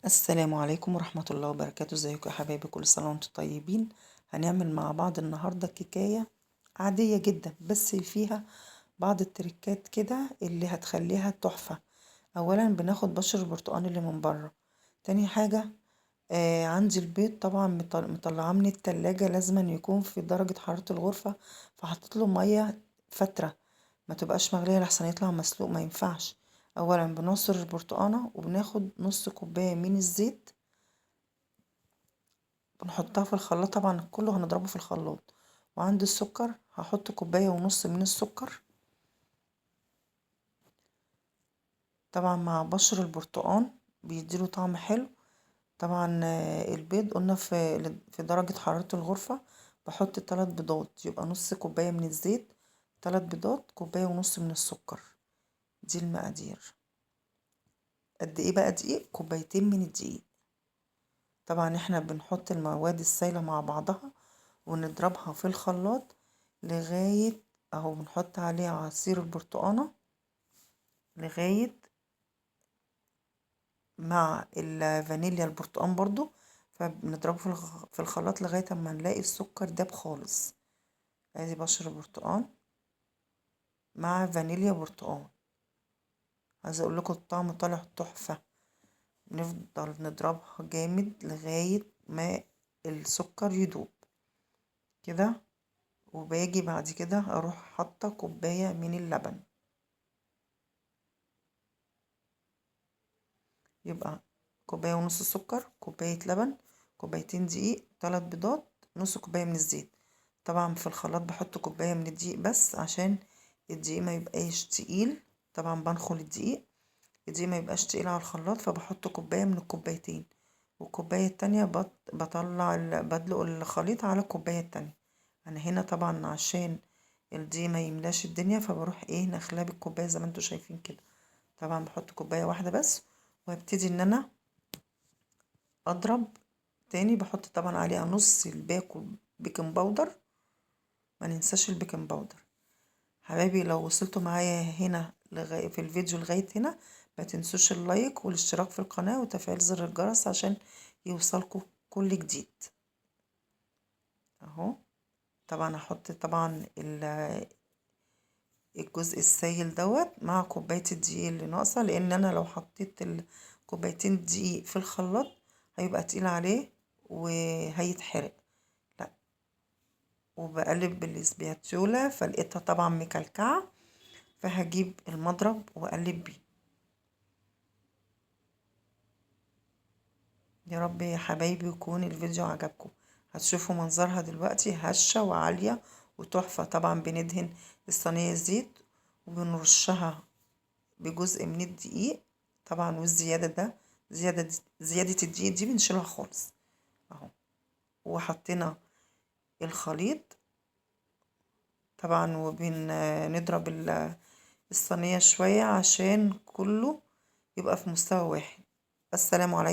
السلام عليكم ورحمة الله وبركاته. ازيكم يا حبايبي؟ كل سنة وانتم طيبين. هنعمل مع بعض النهاردة كيكاية عادية جدا، بس فيها بعض التركات كده اللي هتخليها تحفة. اولا بناخد بشر البرتقال اللي من بره. تاني حاجة، عندي البيض طبعا مطلعاه من التلاجة، لازم يكون في درجة حرارة الغرفة. فحطيت له مية فترة، ما تبقاش مغلية لحسن يطلع مسلوق، ما ينفعش. اولا بنعصر البرتقانة وبناخد نص كوباية من الزيت، بنحطها في الخلاط. طبعا كله هنضربه في الخلاط. وعند السكر هحط كوباية ونص من السكر، طبعا مع بشر البرتقال بيديله طعم حلو. طبعا البيض قلنا في درجة حرارة الغرفة. بحط 3 بيضات، يبقى نص كوباية من الزيت، 3 بيضات، كوباية ونص من السكر. دي المقادير. قد ايه بقى دقيق؟ كوبايتين من الدقيق. طبعا احنا بنحط المواد السايلة مع بعضها ونضربها في الخلاط لغاية اهو، بنحط عليه عصير البرتقانة لغاية مع الفانيليا البرتقان برضو. فبنضربه في الخلاط لغاية اما نلاقي السكر داب خالص. ادي بشر برتقان مع فانيليا برتقان. عايزة اقول لكم الطعم طالع تحفة. نفضل نضربها جامد لغاية ما السكر يدوب كده. وباجي بعد كده اروح حاطة كوباية من اللبن. يبقى كوباية ونص سكر، كوباية لبن، كوبايتين دقيق، 3 بيضات، نص كوباية من الزيت. طبعا في الخلاط بحط كوباية من الدقيق بس عشان الدقيق ما يبقاش تقيل. طبعا بنخل الدقيق ما يبقاش تقيل على الخلاط، فبحط كوباية من الكوبايتين. والكوباية التانية بطلع بدلق الخليط على الكوباية التانية. انا هنا طبعا عشان الدقيق ما يملاش الدنيا، فبروح نخلاه بالكوباية زي ما انتوا شايفين كده. طبعا بحط كوباية واحدة بس، وابتدي ان انا اضرب تاني. بحط طبعا عليها نص الباكو بيكنج باودر، ما ننساش البيكنج باودر. حبايبي لو وصلتوا معايا هنا في الفيديو لغاية هنا، ما تنسوش اللايك والاشتراك في القناة وتفعيل زر الجرس عشان يوصلكوا كل جديد. اهو طبعا هحط طبعا الجزء السائل دوت مع كوباية الدقيق اللي ناقصة، لان انا لو حطيت كوبايتين دقيق في الخلاط هيبقى تقيل عليه وهيتحرق. لا، وبقلب بالاسبياتولا فلقيتها طبعا مكلكعة، فهجيب المضرب واقلب بيه. يا رب يا حبايبي يكون الفيديو عجبكم. هتشوفوا منظرها دلوقتي هشة وعالية وتحفة. طبعا بندهن الصينية زيت وبنرشها بجزء من الدقيق طبعا، والزيادة ده زيادة الدقيق دي بنشيلها خالص اهو. وحطينا الخليط طبعا، وبنضرب الصينية شوية عشان كله يبقى في مستوى واحد. السلام عليكم.